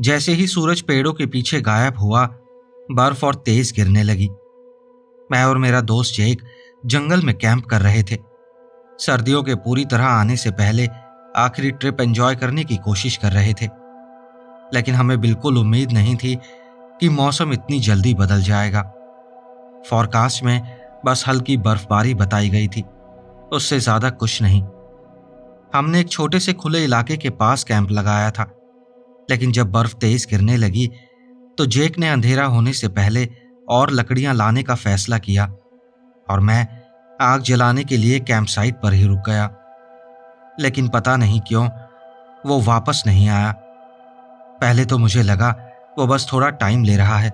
जैसे ही सूरज पेड़ों के पीछे गायब हुआ, बर्फ और तेज गिरने लगी। मैं और मेरा दोस्त जेक जंगल में कैंप कर रहे थे। सर्दियों के पूरी तरह आने से पहले आखिरी ट्रिप एंजॉय करने की कोशिश कर रहे थे, लेकिन हमें बिल्कुल उम्मीद नहीं थी कि मौसम इतनी जल्दी बदल जाएगा। फॉरकास्ट में बस हल्की बर्फबारी बताई गई थी, उससे ज्यादा कुछ नहीं। हमने एक छोटे से खुले इलाके के पास कैंप लगाया था, लेकिन जब बर्फ तेज गिरने लगी तो जेक ने अंधेरा होने से पहले और लकड़ियां लाने का फैसला किया और मैं आग जलाने के लिए कैंप साइट पर ही रुक गया। लेकिन पता नहीं क्यों वो वापस नहीं आया। पहले तो मुझे लगा वो बस थोड़ा टाइम ले रहा है,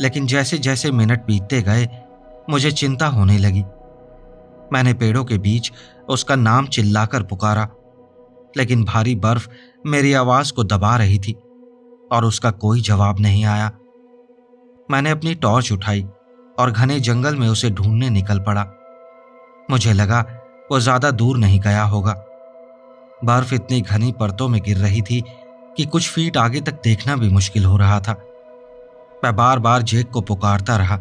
लेकिन जैसे जैसे मिनट बीतते गए मुझे चिंता होने लगी। मैंने पेड़ों के बीच उसका नाम चिल्लाकर पुकारा, लेकिन भारी बर्फ मेरी आवाज को दबा रही थी और उसका कोई जवाब नहीं आया। मैंने अपनी टॉर्च उठाई और घने जंगल में उसे ढूंढने निकल पड़ा। मुझे लगा वो ज्यादा दूर नहीं गया होगा। बर्फ इतनी घनी परतों में गिर रही थी कि कुछ फीट आगे तक देखना भी मुश्किल हो रहा था। मैं बार बार जेक को पुकारता रहा,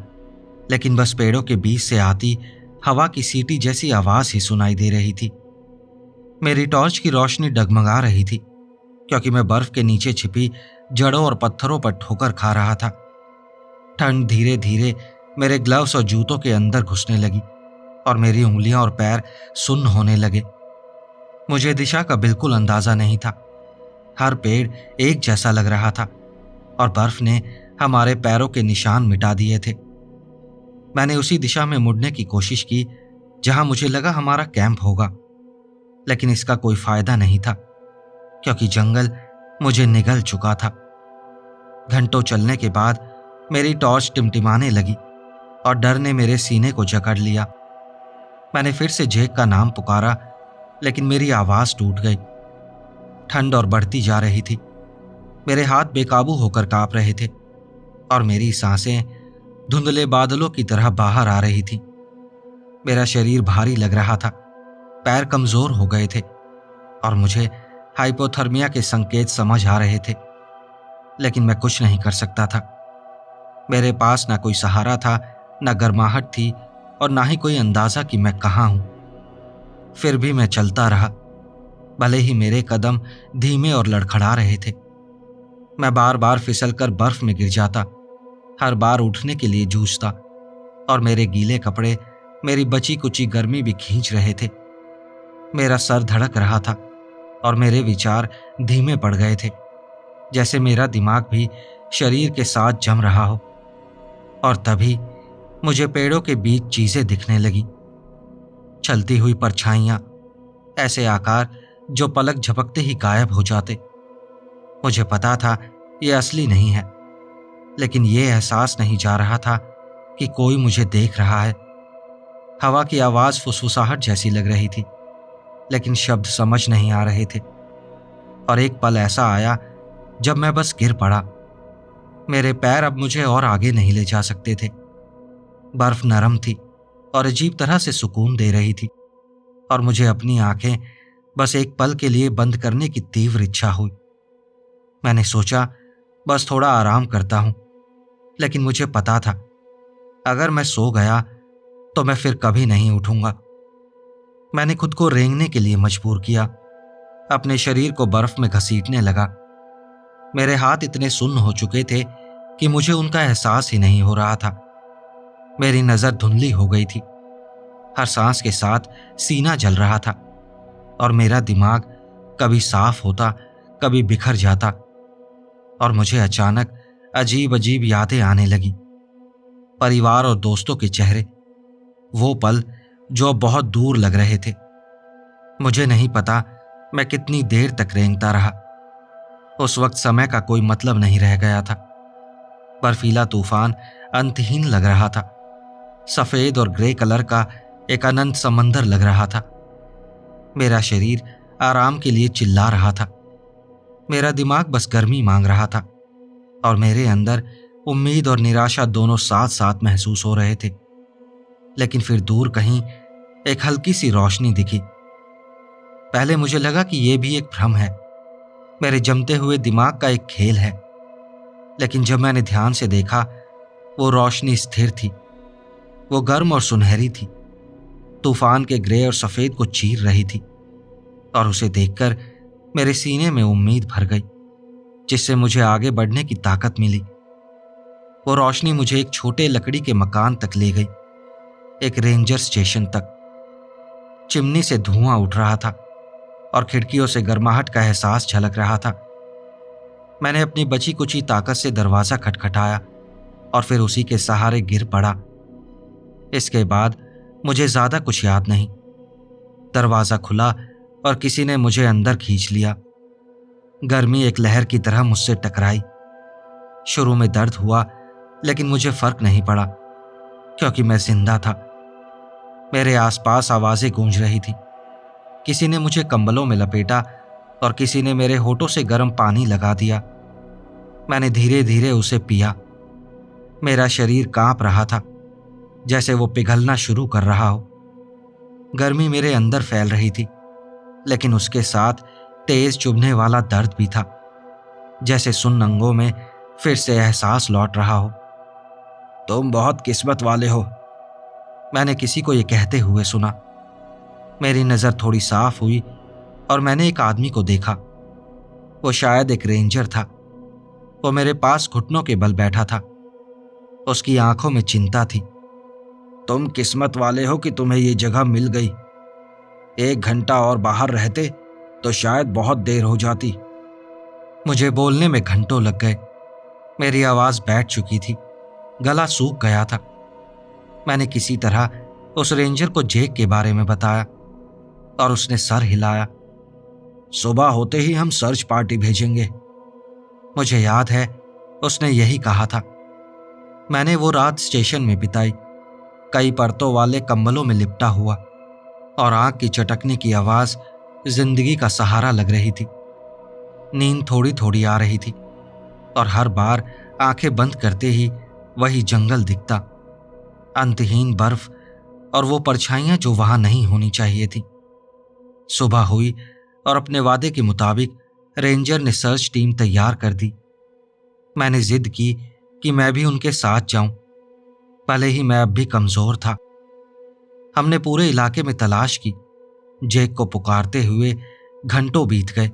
लेकिन बस पेड़ों के बीच से आती हवा की सीटी जैसी आवाज ही सुनाई दे रही थी। मेरी टॉर्च की रोशनी डगमगा रही थी, क्योंकि मैं बर्फ के नीचे छिपी जड़ों और पत्थरों पर ठोकर खा रहा था। ठंड धीरे धीरे मेरे ग्लव्स और जूतों के अंदर घुसने लगी और मेरी उंगलियां और पैर सुन्न होने लगे। मुझे दिशा का बिल्कुल अंदाजा नहीं था। हर पेड़ एक जैसा लग रहा था और बर्फ ने हमारे पैरों के निशान मिटा दिए थे। मैंने उसी दिशा में मुड़ने की कोशिश की जहां मुझे लगा हमारा कैंप होगा, लेकिन इसका कोई फायदा नहीं था, क्योंकि जंगल मुझे निगल चुका था। घंटों चलने के बाद मेरी टॉर्च टिमटिमाने लगी और डर ने मेरे सीने को जकड़ लिया। मैंने फिर से जेक का नाम पुकारा, लेकिन मेरी आवाज टूट गई। ठंड और बढ़ती जा रही थी। मेरे हाथ बेकाबू होकर कांप रहे थे और मेरी सांसें धुंधले बादलों की तरह बाहर आ रही थी। मेरा शरीर भारी लग रहा था, पैर कमजोर हो गए थे और मुझे हाइपोथर्मिया के संकेत समझ आ रहे थे, लेकिन मैं कुछ नहीं कर सकता था। मेरे पास ना कोई सहारा था, ना गर्माहट थी और ना ही कोई अंदाजा कि मैं कहाँ हूं। फिर भी मैं चलता रहा, भले ही मेरे कदम धीमे और लड़खड़ा रहे थे। मैं बार बार फिसलकर बर्फ में गिर जाता, हर बार उठने के लिए जूझता और मेरे गीले कपड़े मेरी बची कुची गर्मी भी खींच रहे थे। मेरा सर धड़क रहा था और मेरे विचार धीमे पड़ गए थे, जैसे मेरा दिमाग भी शरीर के साथ जम रहा हो। और तभी मुझे पेड़ों के बीच चीजें दिखने लगी, चलती हुई परछाइयां, ऐसे आकार जो पलक झपकते ही गायब हो जाते। मुझे पता था ये असली नहीं है, लेकिन ये एहसास नहीं जा रहा था कि कोई मुझे देख रहा है। हवा की आवाज फुसफुसाहट जैसी लग रही थी, लेकिन शब्द समझ नहीं आ रहे थे। और एक पल ऐसा आया जब मैं बस गिर पड़ा। मेरे पैर अब मुझे और आगे नहीं ले जा सकते थे। बर्फ नरम थी और अजीब तरह से सुकून दे रही थी और मुझे अपनी आंखें बस एक पल के लिए बंद करने की तीव्र इच्छा हुई। मैंने सोचा बस थोड़ा आराम करता हूं, लेकिन मुझे पता था अगर मैं सो गया तो मैं फिर कभी नहीं उठूंगा। मैंने खुद को रेंगने के लिए मजबूर किया, अपने शरीर को बर्फ में घसीटने लगा। मेरे हाथ इतने सुन्न हो चुके थे कि मुझे उनका एहसास ही नहीं हो रहा था। मेरी नजर धुंधली हो गई थी, हर सांस के साथ सीना जल रहा था और मेरा दिमाग कभी साफ होता, कभी बिखर जाता और मुझे अचानक अजीब अजीब यादें आने लगी। परिवार और दोस्तों के चेहरे, वो पल जो बहुत दूर लग रहे थे। मुझे नहीं पता मैं कितनी देर तक रेंगता रहा। उस वक्त समय का कोई मतलब नहीं रह गया था। बर्फीला तूफान अंतहीन लग रहा था। सफेद और ग्रे कलर का एक अनंत समंदर लग रहा था। मेरा शरीर आराम के लिए चिल्ला रहा था। मेरा दिमाग बस गर्मी मांग रहा था और मेरे अंदर उम्मीद और निराशा दोनों साथ साथ महसूस हो रहे थे। लेकिन फिर दूर कहीं एक हल्की सी रोशनी दिखी। पहले मुझे लगा कि यह भी एक भ्रम है, मेरे जमते हुए दिमाग का एक खेल है। लेकिन जब मैंने ध्यान से देखा, वो रोशनी स्थिर थी। वो गर्म और सुनहरी थी, तूफान के ग्रे और सफेद को चीर रही थी। और उसे देखकर मेरे सीने में उम्मीद भर गई, जिससे मुझे आगे बढ़ने की ताकत मिली। वो रोशनी मुझे एक छोटे लकड़ी के मकान तक ले गई, एक रेंजर स्टेशन तक। चिमनी से धुआं उठ रहा था और खिड़कियों से गर्माहट का एहसास झलक रहा था। मैंने अपनी बची कुची ताकत से दरवाजा खटखटाया और फिर उसी के सहारे गिर पड़ा। इसके बाद मुझे ज्यादा कुछ याद नहीं। दरवाजा खुला और किसी ने मुझे अंदर खींच लिया। गर्मी एक लहर की तरह मुझसे टकराई। शुरू में दर्द हुआ, लेकिन मुझे फर्क नहीं पड़ा, क्योंकि मैं जिंदा था। मेरे आसपास आवाजें गूंज रही थी। किसी ने मुझे कंबलों में लपेटा और किसी ने मेरे होठों से गर्म पानी लगा दिया। मैंने धीरे धीरे उसे पिया। मेरा शरीर कांप रहा था, जैसे वो पिघलना शुरू कर रहा हो। गर्मी मेरे अंदर फैल रही थी, लेकिन उसके साथ तेज चुभने वाला दर्द भी था, जैसे सुन्न अंगों में फिर से एहसास लौट रहा हो। तुम बहुत किस्मत वाले हो, मैंने किसी को ये कहते हुए सुना। मेरी नज़र थोड़ी साफ हुई और मैंने एक आदमी को देखा। वो शायद एक रेंजर था। वो मेरे पास घुटनों के बल बैठा था। उसकी आंखों में चिंता थी। तुम किस्मत वाले हो कि तुम्हें ये जगह मिल गई। 1 घंटा और बाहर रहते तो शायद बहुत देर हो जाती। मुझे बोलने में घंटों लग गए। मेरी आवाज बैठ चुकी थी, गला सूख गया था। मैंने किसी तरह उस रेंजर को जेक के बारे में बताया और उसने सर हिलाया। सुबह होते ही हम सर्च पार्टी भेजेंगे। मुझे याद है उसने यही कहा था। मैंने वो रात स्टेशन में बिताई, कई परतों वाले कंबलों में लिपटा हुआ, और आंख की चटकने की आवाज जिंदगी का सहारा लग रही थी। नींद थोड़ी थोड़ी आ रही थी और हर बार आंखें बंद करते ही वही जंगल दिखता, अंतहीन बर्फ और वो परछाइयां जो वहां नहीं होनी चाहिए थी। सुबह हुई और अपने वादे के मुताबिक रेंजर ने सर्च टीम तैयार कर दी। मैंने जिद की कि मैं भी उनके साथ जाऊं, भले ही मैं अब भी कमजोर था। हमने पूरे इलाके में तलाश की। जेक को पुकारते हुए घंटों बीत गए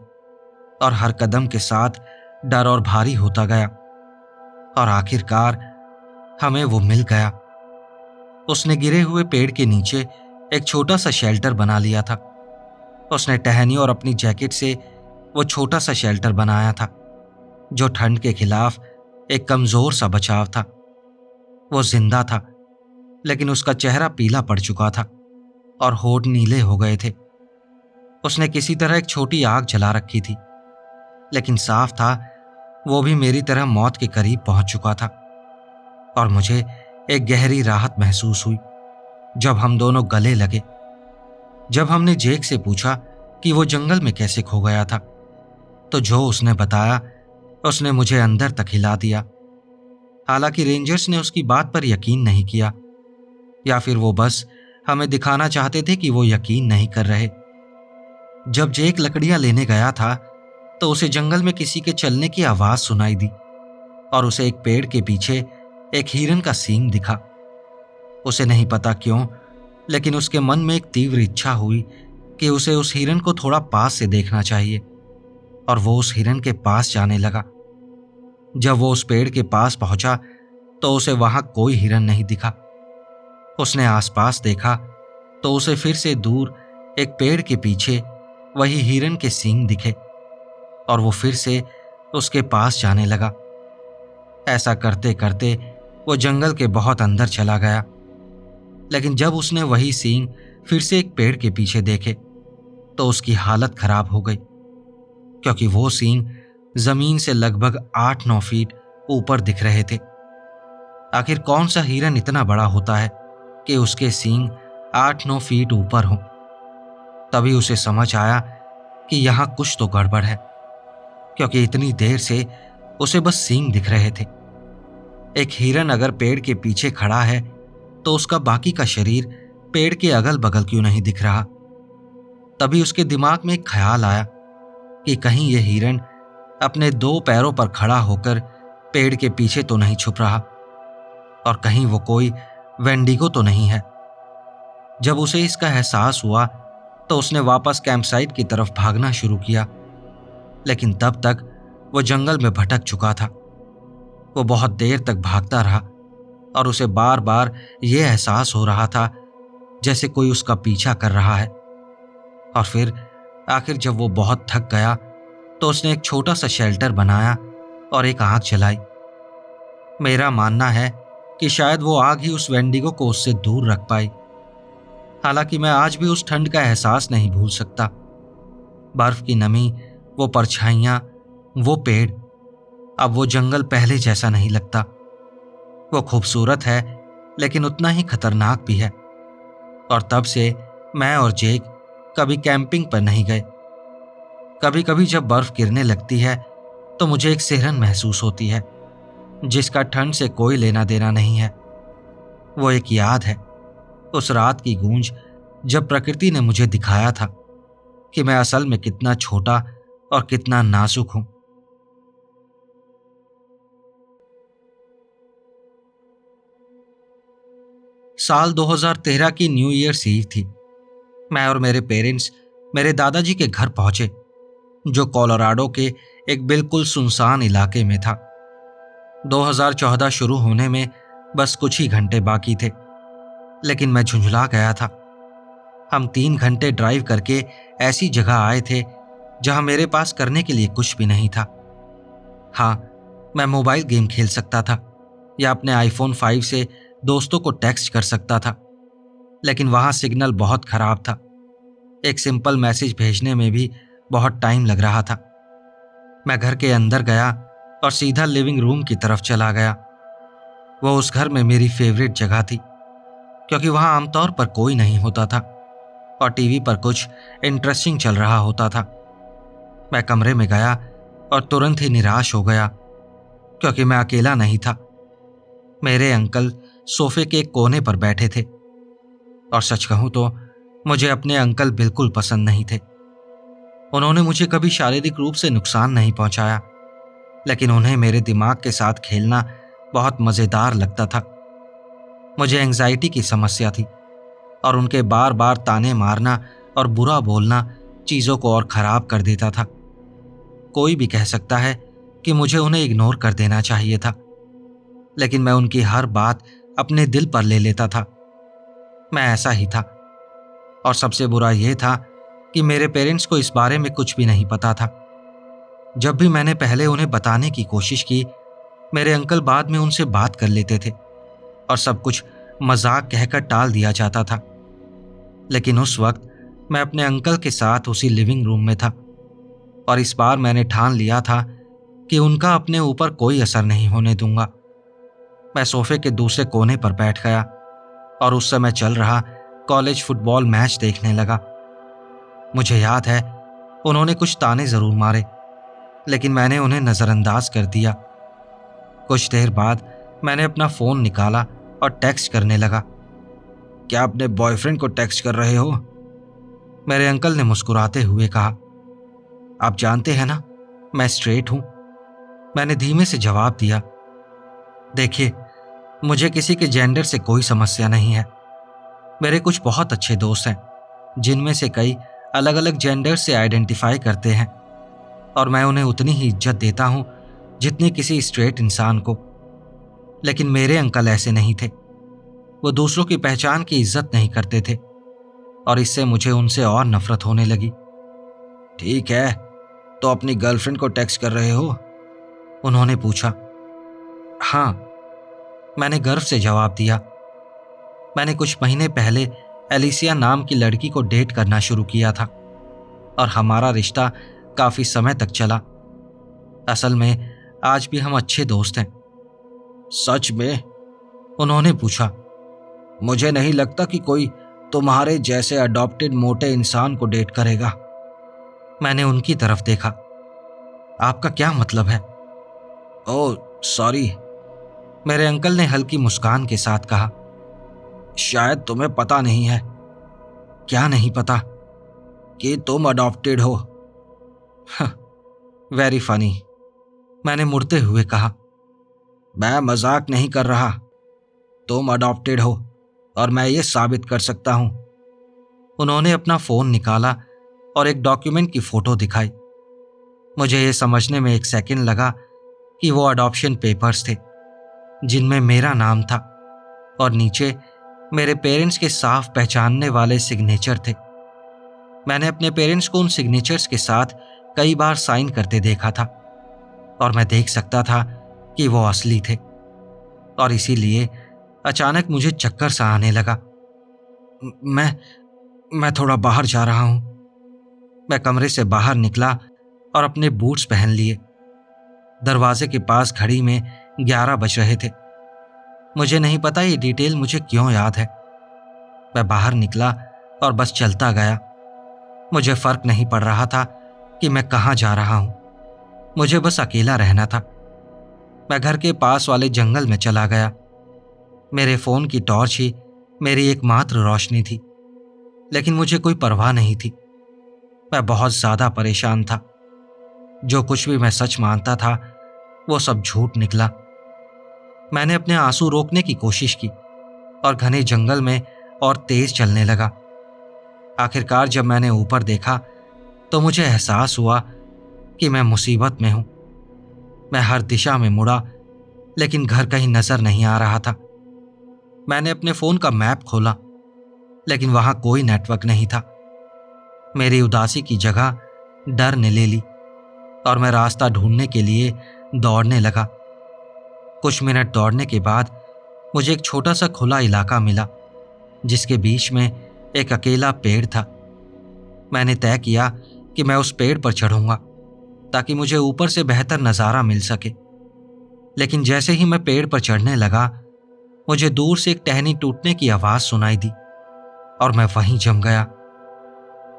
और हर कदम के साथ डर और भारी होता गया, और आखिरकार हमें वो मिल गया। उसने गिरे हुए पेड़ के नीचे एक छोटा सा शेल्टर बना लिया था। उसने टहनी और अपनी जैकेट से वो छोटा सा शेल्टर बनाया था, जो ठंड के खिलाफ एक कमजोर सा बचाव था। वो जिंदा था, लेकिन उसका चेहरा पीला पड़ चुका था और होठ नीले हो गए थे। उसने किसी तरह एक छोटी आग जला रखी थी, लेकिन साफ था वो भी मेरी तरह मौत के करीब पहुंच चुका था। और मुझे एक गहरी राहत महसूस हुई जब हम दोनों गले लगे। जब हमने जेक से पूछा कि वो जंगल में कैसे खो गया था, तो जो उसने बताया उसने मुझे अंदर तक हिला दिया। हालांकि रेंजर्स ने उसकी बात पर यकीन नहीं किया, या फिर वो बस हमें दिखाना चाहते थे कि वो यकीन नहीं कर रहे। जब जेक लकड़ियां लेने गया था, तो उसे जंगल में किसी के चलने की आवाज सुनाई दी और उसे एक पेड़ के पीछे एक हिरन का सींग दिखा। उसे नहीं पता क्यों, लेकिन उसके मन में एक तीव्र इच्छा हुई कि उसे उस हिरन को थोड़ा पास से देखना चाहिए, और वो उस हिरन के पास जाने लगा। जब वो उस पेड़ के पास पहुंचा, तो उसे वहां कोई हिरन नहीं दिखा। उसने आसपास देखा तो उसे फिर से दूर एक पेड़ के पीछे वही हिरन के सींग दिखे, और वो फिर से उसके पास जाने लगा। ऐसा करते करते वो जंगल के बहुत अंदर चला गया। लेकिन जब उसने वही सींग फिर से एक पेड़ के पीछे देखे, तो उसकी हालत खराब हो गई, क्योंकि वो सींग जमीन से लगभग 8-9 फीट ऊपर दिख रहे थे। आखिर कौन सा हिरन इतना बड़ा होता है कि उसके सींग 8-9 फीट ऊपर हों? तभी उसे समझ आया कि यहां कुछ तो गड़बड़ है, क्योंकि इतनी देर से उसे बस सींग दिख रहे थे। एक हिरन अगर पेड़ के पीछे खड़ा है, तो उसका बाकी का शरीर पेड़ के अगल बगल क्यों नहीं दिख रहा? तभी उसके दिमाग में एक ख्याल आया कि कहीं यह हिरन अपने 2 पैरों पर खड़ा होकर पेड़ के पीछे तो नहीं छुप रहा, और कहीं वो कोई वेंडिगो तो नहीं है। जब उसे इसका एहसास हुआ तो उसने वापस कैंपसाइट की तरफ भागना शुरू किया, लेकिन तब तक वो जंगल में भटक चुका था। वो बहुत देर तक भागता रहा और उसे बार बार ये एहसास हो रहा था जैसे कोई उसका पीछा कर रहा है। और फिर आखिर जब वो बहुत थक गया तो उसने एक छोटा सा शेल्टर बनाया और एक आग जलाई। मेरा मानना है कि शायद वो आग ही उस वेंडिगो को उससे दूर रख पाई। हालांकि मैं आज भी उस ठंड का एहसास नहीं भूल सकता। बर्फ की नमी, वो परछाइयां, वो पेड़। अब वो जंगल पहले जैसा नहीं लगता। वो खूबसूरत है लेकिन उतना ही खतरनाक भी है। और तब से मैं और जेक कभी कैंपिंग पर नहीं गए। कभी कभी जब बर्फ गिरने लगती है तो मुझे एक सिहरन महसूस होती है जिसका ठंड से कोई लेना देना नहीं है। वो एक याद है, उस रात की गूंज जब प्रकृति ने मुझे दिखाया था कि मैं असल में कितना छोटा और कितना नाजुक हूं। साल 2013 की न्यू ईयर्स ईव थी। मैं और मेरे पेरेंट्स मेरे दादाजी के घर पहुंचे, जो कोलोराडो के एक बिल्कुल सुनसान इलाके में था। 2014 शुरू होने में बस कुछ ही घंटे बाकी थे, लेकिन मैं झुंझला गया था। हम 3 घंटे ड्राइव करके ऐसी जगह आए थे जहां मेरे पास करने के लिए कुछ भी नहीं था। हाँ, मैं मोबाइल गेम खेल सकता था या अपने आईफोन 5 से दोस्तों को टेक्स्ट कर सकता था, लेकिन वहां सिग्नल बहुत खराब था। एक सिंपल मैसेज भेजने में भी बहुत टाइम लग रहा था। मैं घर के अंदर गया और सीधा लिविंग रूम की तरफ चला गया। वो उस घर में मेरी फेवरेट जगह थी, क्योंकि वहां आमतौर पर कोई नहीं होता था और टीवी पर कुछ इंटरेस्टिंग चल रहा होता था। मैं कमरे में गया और तुरंत ही निराश हो गया, क्योंकि मैं अकेला नहीं था। मेरे अंकल सोफे के एक कोने पर बैठे थे, और सच कहूं तो मुझे अपने अंकल बिल्कुल पसंद नहीं थे। उन्होंने मुझे कभी शारीरिक रूप से नुकसान नहीं पहुंचाया, लेकिन उन्हें मेरे दिमाग के साथ खेलना बहुत मजेदार लगता था। मुझे एंजाइटी की समस्या थी और उनके बार बार ताने मारना और बुरा बोलना चीजों को और खराब कर देता था। कोई भी कह सकता है कि मुझे उन्हें इग्नोर कर देना चाहिए था, लेकिन मैं उनकी हर बात अपने दिल पर ले लेता था। मैं ऐसा ही था। और सबसे बुरा यह था कि मेरे पेरेंट्स को इस बारे में कुछ भी नहीं पता था। जब भी मैंने पहले उन्हें बताने की कोशिश की, मेरे अंकल बाद में उनसे बात कर लेते थे और सब कुछ मजाक कहकर टाल दिया जाता था। लेकिन उस वक्त मैं अपने अंकल के साथ उसी लिविंग रूम में था, और इस बार मैंने ठान लिया था कि उनका अपने ऊपर कोई असर नहीं होने दूंगा। मैं सोफे के दूसरे कोने पर बैठ गया और उस समय चल रहा कॉलेज फुटबॉल मैच देखने लगा। मुझे याद है उन्होंने कुछ ताने जरूर मारे, लेकिन मैंने उन्हें नजरअंदाज कर दिया। कुछ देर बाद मैंने अपना फोन निकाला और टेक्स्ट करने लगा। क्या अपने बॉयफ्रेंड को टेक्स्ट कर रहे हो? मेरे अंकल ने मुस्कुराते हुए कहा। आप जानते हैं ना, मैं स्ट्रेट हूं। मैंने धीमे से जवाब दिया। देखिए, मुझे किसी के जेंडर से कोई समस्या नहीं है। मेरे कुछ बहुत अच्छे दोस्त हैं, जिनमें से कई अलग अलग जेंडर से आइडेंटिफाई करते हैं, और मैं उन्हें उतनी ही इज्जत देता हूं जितनी किसी स्ट्रेट इंसान को। लेकिन मेरे अंकल ऐसे नहीं थे। वो दूसरों की पहचान की इज्जत नहीं करते थे, और इससे मुझे उनसे और नफरत होने लगी। ठीक है, तो अपनी गर्लफ्रेंड को टेक्स्ट कर रहे हो? उन्होंने पूछा। हाँ, मैंने गर्व से जवाब दिया। मैंने कुछ महीने पहले एलिसिया नाम की लड़की को डेट करना शुरू किया था, और हमारा रिश्ता काफी समय तक चला। असल में आज भी हम अच्छे दोस्त हैं। सच में? उन्होंने पूछा। मुझे नहीं लगता कि कोई तुम्हारे जैसे अडॉप्टेड मोटे इंसान को डेट करेगा। मैंने उनकी तरफ देखा। आपका क्या मतलब है? ओह सॉरी, मेरे अंकल ने हल्की मुस्कान के साथ कहा। शायद तुम्हें पता नहीं है। क्या नहीं पता? कि तुम अडॉप्टेड हो। Very funny. मैंने मुड़ते हुए कहा, मैं मजाक नहीं कर रहा। तुम अडॉप्टेड हो और मैं ये साबित कर सकता हूं। उन्होंने अपना फोन निकाला और एक डॉक्यूमेंट की फोटो दिखाई। मुझे ये समझने में एक सेकंड लगा कि वो अडॉप्शन पेपर्स थे जिनमें मेरा नाम था और नीचे मेरे पेरेंट्स के साफ पहचानने वाले सिग्नेचर थे। मैंने अपने पेरेंट्स को उन सिग्नेचर्स के साथ कई बार साइन करते देखा था और मैं देख सकता था कि वो असली थे, और इसीलिए अचानक मुझे चक्कर सा आने लगा। मैं थोड़ा बाहर जा रहा हूं। मैं कमरे से बाहर निकला और अपने बूट्स पहन लिए। दरवाजे के पास घड़ी में 11 बज रहे थे। मुझे नहीं पता ये डिटेल मुझे क्यों याद है। मैं बाहर निकला और बस चलता गया। मुझे फर्क नहीं पड़ रहा था कि मैं कहाँ जा रहा हूं। मुझे बस अकेला रहना था। मैं घर के पास वाले जंगल में चला गया। मेरे फोन की टॉर्च ही मेरी एकमात्र रोशनी थी, लेकिन मुझे कोई परवाह नहीं थी। मैं बहुत ज्यादा परेशान था। जो कुछ भी मैं सच मानता था वो सब झूठ निकला। मैंने अपने आंसू रोकने की कोशिश की और घने जंगल में और तेज चलने लगा। आखिरकार जब मैंने ऊपर देखा तो मुझे एहसास हुआ कि मैं मुसीबत में हूं। मैं हर दिशा में मुड़ा, लेकिन घर कहीं नजर नहीं आ रहा था। मैंने अपने फोन का मैप खोला, लेकिन वहां कोई नेटवर्क नहीं था। मेरी उदासी की जगह डर ने ले ली और मैं रास्ता ढूंढने के लिए दौड़ने लगा। कुछ मिनट दौड़ने के बाद मुझे एक छोटा सा खुला इलाका मिला जिसके बीच में एक अकेला पेड़ था। मैंने तय किया कि मैं उस पेड़ पर चढ़ूंगा ताकि मुझे ऊपर से बेहतर नज़ारा मिल सके। लेकिन जैसे ही मैं पेड़ पर चढ़ने लगा, मुझे दूर से एक टहनी टूटने की आवाज़ सुनाई दी और मैं वहीं जम गया।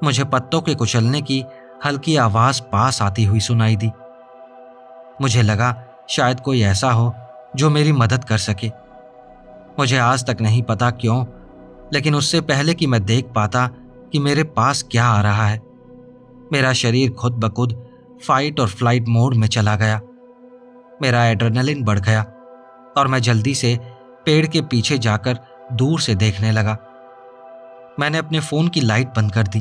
मुझे पत्तों के कुचलने की हल्की आवाज़ पास आती हुई सुनाई दी। मुझे लगा शायद कोई ऐसा हो जो मेरी मदद कर सके। मुझे आज तक नहीं पता क्यों, लेकिन उससे पहले कि मैं देख पाता कि मेरे पास क्या आ रहा है, मेरा शरीर खुद ब खुद फाइट और फ्लाइट मोड में चला गया। मेरा एड्रेनलिन बढ़ गया और मैं जल्दी से पेड़ के पीछे जाकर दूर से देखने लगा। मैंने अपने फोन की लाइट बंद कर दी।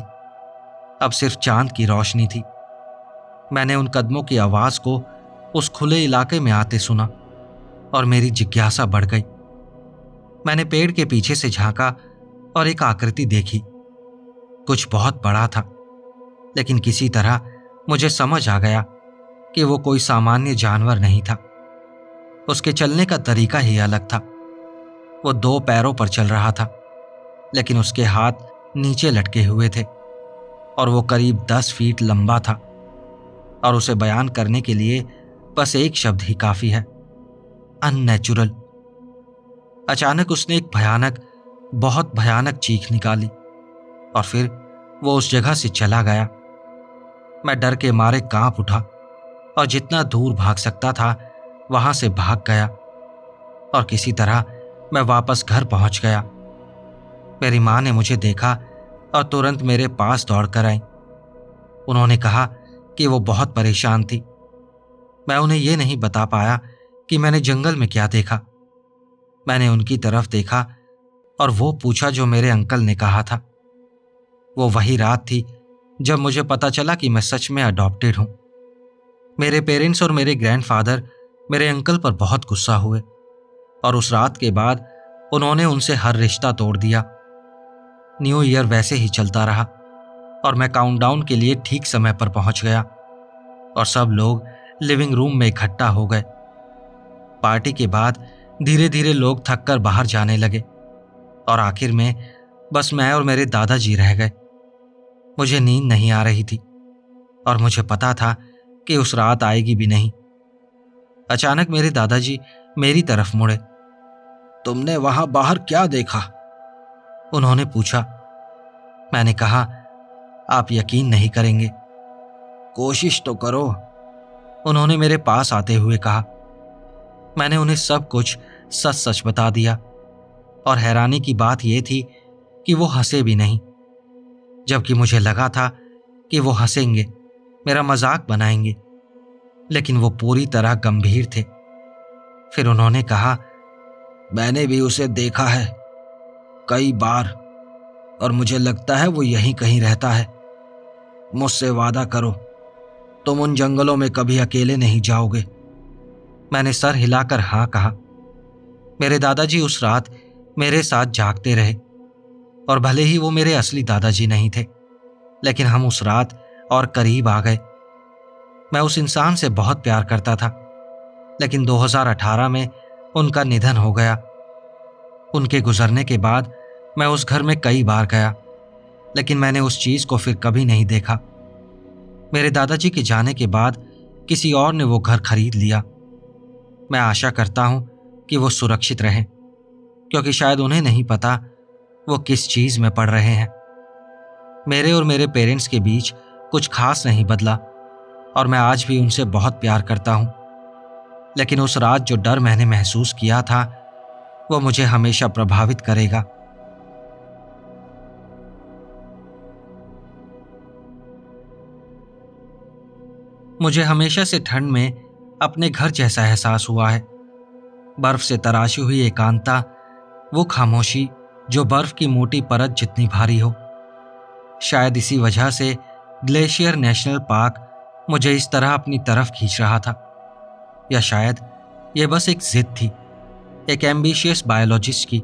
अब सिर्फ चांद की रोशनी थी। मैंने उन कदमों की आवाज को उस खुले इलाके में आते सुना और मेरी जिज्ञासा बढ़ गई। मैंने पेड़ के पीछे से झांका और एक आकृति देखी। कुछ बहुत बड़ा था, लेकिन किसी तरह मुझे समझ आ गया कि वो कोई सामान्य जानवर नहीं था। उसके चलने का तरीका ही अलग था। वो 2 पैरों पर चल रहा था, लेकिन उसके हाथ नीचे लटके हुए थे और वो करीब 10 फीट लंबा था। और उसे बयान करने के लिए बस एक शब्द ही काफी है, अननेचुरल। अचानक उसने एक भयानक, बहुत भयानक चीख निकाली और फिर वो उस जगह से चला गया। मैं डर के मारे कांप उठा और जितना दूर भाग सकता था वहां से भाग गया और किसी तरह मैं वापस घर पहुंच गया। मेरी मां ने मुझे देखा और तुरंत मेरे पास दौड़कर आई। उन्होंने कहा कि वो बहुत परेशान थी। मैं उन्हें ये नहीं बता पाया कि मैंने जंगल में क्या देखा। मैंने उनकी तरफ देखा और वो पूछा जो मेरे अंकल ने कहा था। वो वही रात थी जब मुझे पता चला कि मैं सच में अडॉप्टेड हूं। मेरे पेरेंट्स और मेरे ग्रैंडफादर मेरे अंकल पर बहुत गुस्सा हुए और उस रात के बाद उन्होंने उनसे हर रिश्ता तोड़ दिया। न्यू ईयर वैसे ही चलता रहा और मैं काउंटडाउन के लिए ठीक समय पर पहुंच गया और सब लोग लिविंग रूम में इकट्ठा हो गए। पार्टी के बाद धीरे धीरे लोग थककर बाहर जाने लगे और आखिर में बस मैं और मेरे दादाजी रह गए। मुझे नींद नहीं आ रही थी और मुझे पता था कि उस रात आएगी भी नहीं। अचानक मेरे दादाजी मेरी तरफ मुड़े। तुमने वहां बाहर क्या देखा? उन्होंने पूछा। मैंने कहा, आप यकीन नहीं करेंगे। कोशिश तो करो, उन्होंने मेरे पास आते हुए कहा। मैंने उन्हें सब कुछ सच सच बता दिया और हैरानी की बात यह थी कि वो हंसे भी नहीं, जबकि मुझे लगा था कि वो हंसेंगे, मेरा मजाक बनाएंगे। लेकिन वो पूरी तरह गंभीर थे। फिर उन्होंने कहा, मैंने भी उसे देखा है कई बार और मुझे लगता है वो यहीं कहीं रहता है। मुझसे वादा करो, तुम उन जंगलों में कभी अकेले नहीं जाओगे। मैंने सर हिलाकर हाँ कहा। मेरे दादाजी उस रात मेरे साथ जागते रहे और भले ही वो मेरे असली दादाजी नहीं थे, लेकिन हम उस रात और करीब आ गए। मैं उस इंसान से बहुत प्यार करता था, लेकिन 2018 में उनका निधन हो गया। उनके गुजरने के बाद मैं उस घर में कई बार गया, लेकिन मैंने उस चीज को फिर कभी नहीं देखा। मेरे दादाजी के जाने के बाद किसी और ने वो घर खरीद लिया। मैं आशा करता हूं कि वो सुरक्षित रहें, क्योंकि शायद उन्हें नहीं पता वो किस चीज में पड़ रहे हैं। मेरे और मेरे पेरेंट्स के बीच कुछ खास नहीं बदला और मैं आज भी उनसे बहुत प्यार करता हूं। लेकिन उस रात जो डर मैंने महसूस किया था वो मुझे हमेशा प्रभावित करेगा। मुझे हमेशा से ठंड में अपने घर जैसा एहसास हुआ है। बर्फ से तराशी हुई एकांतता, वो खामोशी जो बर्फ की मोटी परत जितनी भारी हो। शायद इसी वजह से ग्लेशियर नेशनल पार्क मुझे इस तरह अपनी तरफ खींच रहा था, या शायद ये बस एक जिद थी, एक एम्बिशियस बायोलॉजिस्ट की,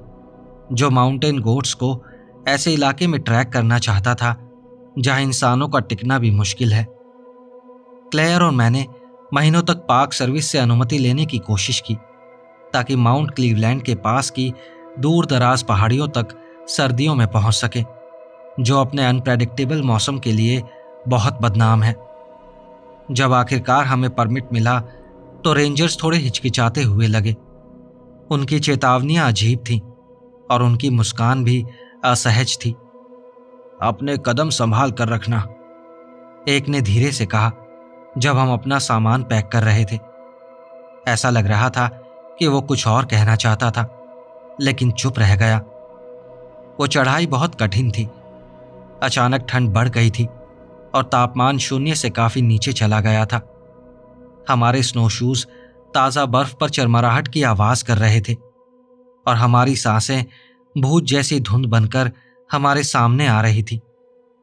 जो माउंटेन गोट्स को ऐसे इलाके में ट्रैक करना चाहता था जहां इंसानों का टिकना भी मुश्किल है। क्लेयर और मैंने महीनों तक पार्क सर्विस से अनुमति लेने की कोशिश की ताकि माउंट क्लीवलैंड के पास की दूर दराज पहाड़ियों तक सर्दियों में पहुंच सके, जो अपने अनप्रेडिक्टेबल मौसम के लिए बहुत बदनाम है। जब आखिरकार हमें परमिट मिला तो रेंजर्स थोड़े हिचकिचाते हुए लगे। उनकी चेतावनियां अजीब थीं और उनकी मुस्कान भी असहज थी। अपने कदम संभाल कर रखना, एक ने धीरे से कहा जब हम अपना सामान पैक कर रहे थे। ऐसा लग रहा था कि वो कुछ और कहना चाहता था, लेकिन चुप रह गया। वो चढ़ाई बहुत कठिन थी। अचानक ठंड बढ़ गई थी और तापमान शून्य से काफी नीचे चला गया था। हमारे स्नो शूज ताजा बर्फ पर चरमराहट की आवाज कर रहे थे और हमारी सांसें भूत जैसी धुंध बनकर हमारे सामने आ रही थी,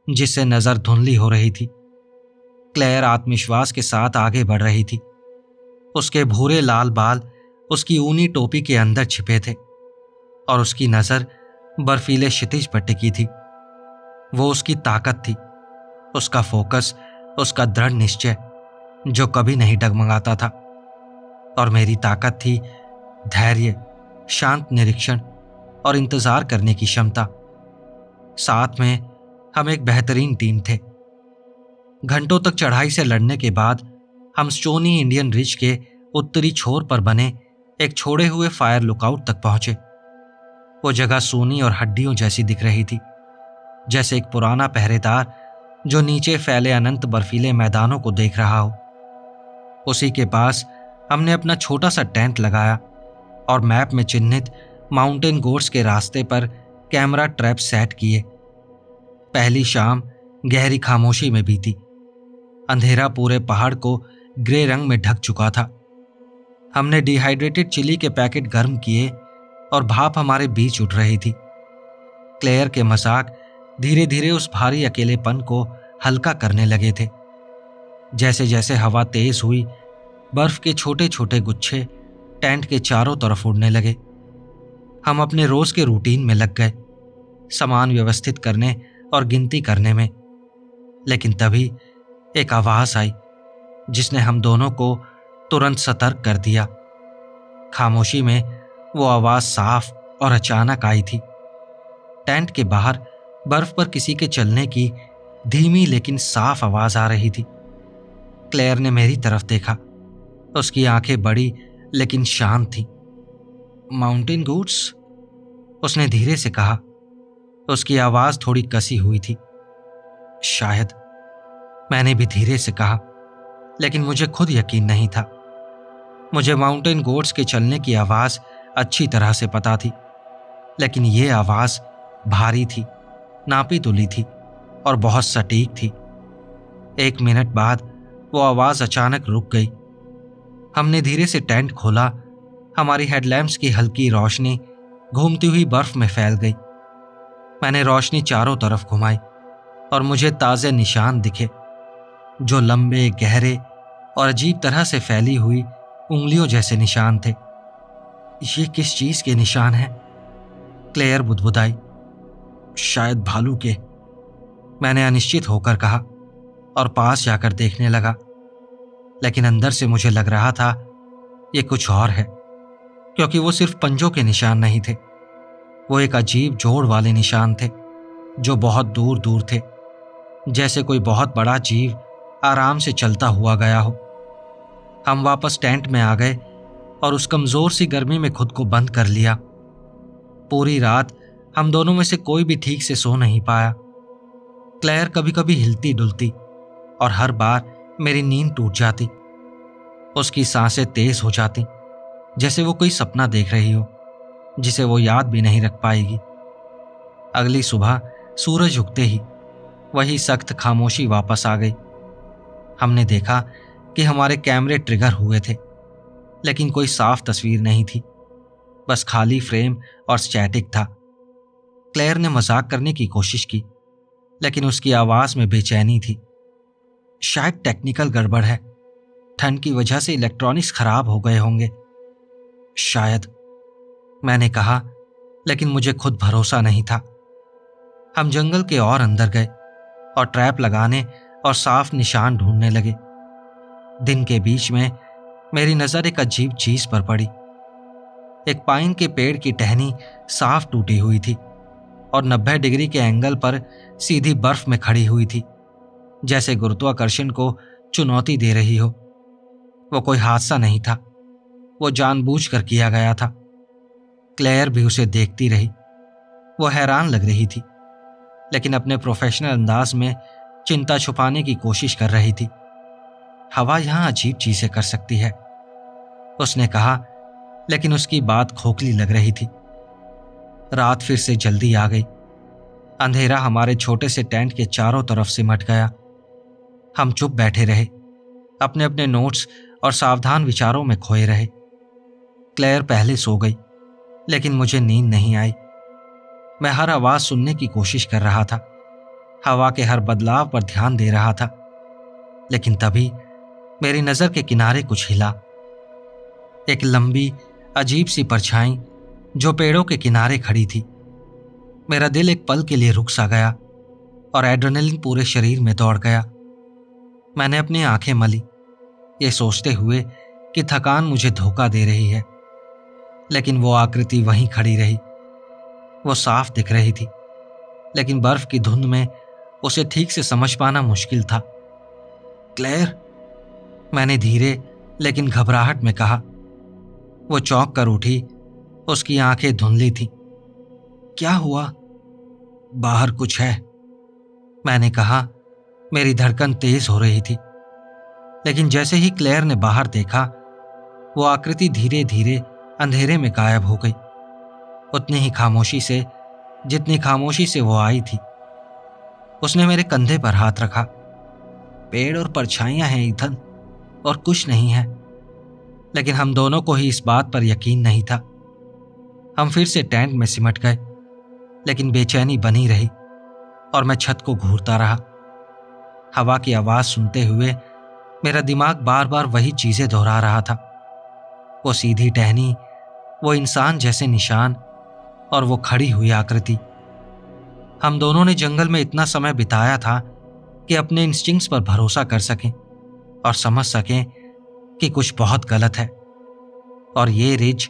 जिससे नजर धुंधली हो रही थी। क्लेयर आत्मविश्वास के साथ आगे बढ़ रही थी। उसके भूरे लाल बाल उसकी ऊनी टोपी के अंदर छिपे थे और उसकी नजर बर्फीले क्षितिज पर टिकी थी। वो उसकी ताकत थी, उसका फोकस, उसका दृढ़ निश्चय जो कभी नहीं डगमगाता था। और मेरी ताकत थी धैर्य, शांत निरीक्षण और इंतजार करने की क्षमता। साथ में हम एक बेहतरीन टीम थे। घंटों तक चढ़ाई से लड़ने के बाद हम स्टोनी इंडियन रिज के उत्तरी छोर पर बने एक छोड़े हुए फायर लुकआउट तक पहुंचे। वो जगह सूनी और हड्डियों जैसी दिख रही थी, जैसे एक पुराना पहरेदार जो नीचे फैले अनंत बर्फीले मैदानों को देख रहा हो। उसी के पास हमने अपना छोटा सा टेंट लगाया और मैप में चिन्हित माउंटेन गोट्स के रास्ते पर कैमरा ट्रैप सेट किए। पहली शाम गहरी खामोशी में बीती। अंधेरा पूरे पहाड़ को ग्रे रंग में ढक चुका था। हमने डिहाइड्रेटेड चिली के पैकेट गर्म किए और भाप हमारे बीच उठ रही थी। क्लेयर के मजाक धीरे धीरे उस भारी अकेलेपन को हल्का करने लगे थे। जैसे जैसे हवा तेज हुई, बर्फ के छोटे छोटे गुच्छे टेंट के चारों तरफ उड़ने लगे। हम अपने रोज के रूटीन में लग गए, सामान व्यवस्थित करने और गिनती करने में। लेकिन तभी एक आवाज आई जिसने हम दोनों को तुरंत सतर्क कर दिया। खामोशी में वो आवाज साफ और अचानक आई थी। टेंट के बाहर बर्फ पर किसी के चलने की धीमी लेकिन साफ आवाज आ रही थी। क्लेयर ने मेरी तरफ देखा। उसकी आंखें बड़ी लेकिन शांत थीं। माउंटेन गोट्स, उसने धीरे से कहा। उसकी आवाज थोड़ी कसी हुई थी। शायद, मैंने भी धीरे से कहा, लेकिन मुझे खुद यकीन नहीं था। मुझे माउंटेन गोट्स के चलने की आवाज अच्छी तरह से पता थी, लेकिन ये आवाज भारी थी, नापी तुली थी और बहुत सटीक थी। 1 मिनट बाद वो आवाज अचानक रुक गई हमने धीरे से टेंट खोला। हमारी हेडलैम्प्स की हल्की रोशनी घूमती हुई बर्फ में फैल गई। मैंने रोशनी चारों तरफ घुमाई और मुझे ताज़े निशान दिखे, जो लंबे, गहरे और अजीब तरह से फैली हुई उंगलियों जैसे निशान थे। ये किस चीज के निशान हैं? क्लेयर बुदबुदाई। शायद भालू के, मैंने अनिश्चित होकर कहा और पास जाकर देखने लगा। लेकिन अंदर से मुझे लग रहा था ये कुछ और है, क्योंकि वो सिर्फ पंजों के निशान नहीं थे। वो एक अजीब जोड़ वाले निशान थे जो बहुत दूर दूर थे, जैसे कोई बहुत बड़ा जीव आराम से चलता हुआ गया हो। हम वापस टेंट में आ गए और उस कमजोर सी गर्मी में खुद को बंद कर लिया। पूरी रात हम दोनों में से कोई भी ठीक से सो नहीं पाया। क्लेयर कभी कभी हिलती डुलती और हर बार मेरी नींद टूट जाती। उसकी सांसें तेज हो जाती, जैसे वो कोई सपना देख रही हो जिसे वो याद भी नहीं रख पाएगी। अगली सुबह सूरज उगते ही वही सख्त खामोशी वापस आ गई। हमने देखा कि हमारे कैमरे ट्रिगर हुए थे, लेकिन कोई साफ तस्वीर नहीं थी, बस खाली फ्रेम और स्टैटिक था। क्लेयर ने मजाक करने की कोशिश की, लेकिन उसकी आवाज में बेचैनी थी। शायद टेक्निकल गड़बड़ है, ठंड की वजह से इलेक्ट्रॉनिक्स खराब हो गए होंगे। शायद, मैंने कहा, लेकिन मुझे खुद भरोसा नहीं था। हम जंगल के और अंदर गए और ट्रैप लगाने और साफ निशान ढूंढने लगे। दिन के बीच में मेरी नजर एक अजीब चीज पर पड़ी। एक पाइन के पेड़ की टहनी साफ टूटी हुई थी और 90 डिग्री के एंगल पर सीधी बर्फ में खड़ी हुई थी, जैसे गुरुत्वाकर्षण को चुनौती दे रही हो। वो कोई हादसा नहीं था, वो जानबूझकर किया गया था। क्लेयर भी उसे देखती रही। वो हैरान लग रही थी, लेकिन अपने प्रोफेशनल अंदाज में चिंता छुपाने की कोशिश कर रही थी। हवा यहां अजीब चीजें कर सकती है, उसने कहा, लेकिन उसकी बात खोखली लग रही थी। रात फिर से जल्दी आ गई। अंधेरा हमारे छोटे से टेंट के चारों तरफ सिमट गया। हम चुप बैठे रहे, अपने अपने नोट्स और सावधान विचारों में खोए रहे। क्लेयर पहले सो गई, लेकिन मुझे नींद नहीं आई। मैं हर आवाज सुनने की कोशिश कर रहा था, हवा के हर बदलाव पर ध्यान दे रहा था। लेकिन तभी मेरी नजर के किनारे कुछ हिला। एक लंबी अजीब सी परछाई जो पेड़ों के किनारे खड़ी थी। मेरा दिल एक पल के लिए रुक सा गया और एड्रेनलिन पूरे शरीर में दौड़ गया। मैंने अपनी आंखें मली, ये सोचते हुए कि थकान मुझे धोखा दे रही है, लेकिन वो आकृति वहीं खड़ी रही। वो साफ दिख रही थी, लेकिन बर्फ की धुंध में उसे ठीक से समझ पाना मुश्किल था। क्लेयर, मैंने धीरे लेकिन घबराहट में कहा। वो चौंक कर उठी, उसकी आंखें धुंधली थीं। क्या हुआ? बाहर कुछ है, मैंने कहा। मेरी धड़कन तेज हो रही थी, लेकिन जैसे ही क्लेयर ने बाहर देखा, वो आकृति धीरे धीरे अंधेरे में गायब हो गई, उतनी ही खामोशी से जितनी खामोशी से वो आई थी। उसने मेरे कंधे पर हाथ रखा। पेड़ और परछाइयां हैं ईथन, और कुछ नहीं है। लेकिन हम दोनों को ही इस बात पर यकीन नहीं था। हम फिर से टेंट में सिमट गए, लेकिन बेचैनी बनी रही और मैं छत को घूरता रहा। हवा की आवाज सुनते हुए मेरा दिमाग बार बार वही चीजें दोहरा रहा था। वो सीधी टहनी, वो इंसान जैसे निशान और वो खड़ी हुई आकृति। हम दोनों ने जंगल में इतना समय बिताया था कि अपने इंस्टिंक्ट्स पर भरोसा कर सकें और समझ सकें कि कुछ बहुत गलत है। और ये रिज,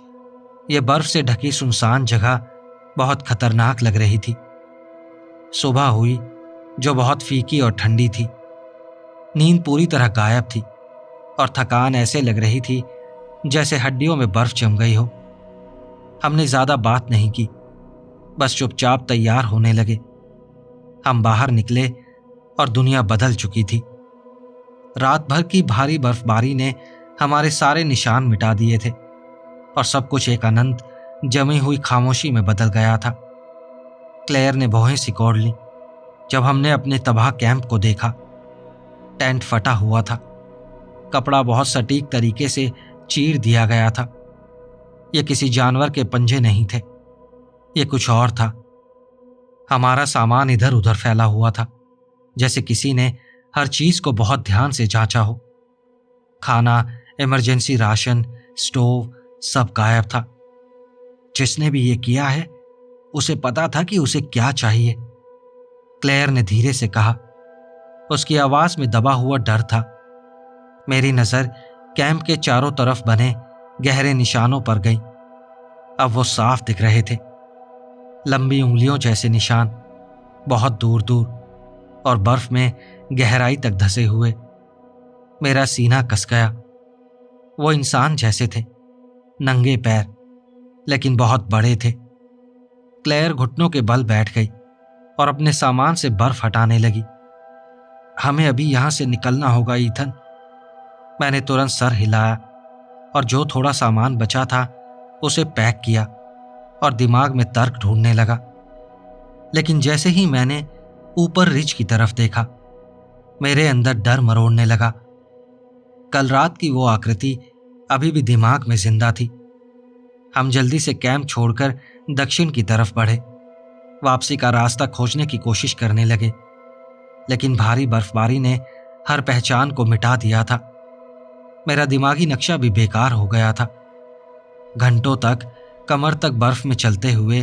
ये बर्फ से ढकी सुनसान जगह बहुत खतरनाक लग रही थी। सुबह हुई जो बहुत फीकी और ठंडी थी। नींद पूरी तरह गायब थी और थकान ऐसे लग रही थी जैसे हड्डियों में बर्फ जम गई हो। हमने ज्यादा बात नहीं की, बस चुपचाप तैयार होने लगे। हम बाहर निकले और दुनिया बदल चुकी थी। रात भर की भारी बर्फबारी ने हमारे सारे निशान मिटा दिए थे और सब कुछ एक अनंत जमी हुई खामोशी में बदल गया था। क्लेयर ने भौहें सिकोड़ ली जब हमने अपने तबाह कैंप को देखा। टेंट फटा हुआ था, कपड़ा बहुत सटीक तरीके से चीर दिया गया था। ये किसी जानवर के पंजे नहीं थे, ये कुछ और था। हमारा सामान इधर उधर फैला हुआ था, जैसे किसी ने हर चीज को बहुत ध्यान से जांचा हो। खाना, इमरजेंसी राशन, स्टोव, सब गायब था। जिसने भी ये किया है उसे पता था कि उसे क्या चाहिए, क्लेयर ने धीरे से कहा। उसकी आवाज में दबा हुआ डर था। मेरी नजर कैंप के चारों तरफ बने गहरे निशानों पर गई। अब वो साफ दिख रहे थे, लंबी उंगलियों जैसे निशान, बहुत दूर दूर और बर्फ में गहराई तक धंसे हुए। मेरा सीना कस गया। वो इंसान जैसे थे, नंगे पैर, लेकिन बहुत बड़े थे। क्लेयर घुटनों के बल बैठ गई और अपने सामान से बर्फ हटाने लगी। हमें अभी यहां से निकलना होगा ईथन। मैंने तुरंत सर हिलाया और जो थोड़ा सामान बचा था उसे पैक किया और दिमाग में तर्क ढूंढने लगा। लेकिन जैसे ही मैंने ऊपर रिज की तरफ देखा, मेरे अंदर डर मरोड़ने लगा। कल रात की वो आकृति अभी भी दिमाग में जिंदा थी। हम जल्दी से कैंप छोड़कर दक्षिण की तरफ बढ़े, वापसी का रास्ता खोजने की कोशिश करने लगे। लेकिन भारी बर्फबारी ने हर पहचान को मिटा दिया था। मेरा दिमागी नक्शा भी बेकार हो गया था। घंटों तक कमर तक बर्फ में चलते हुए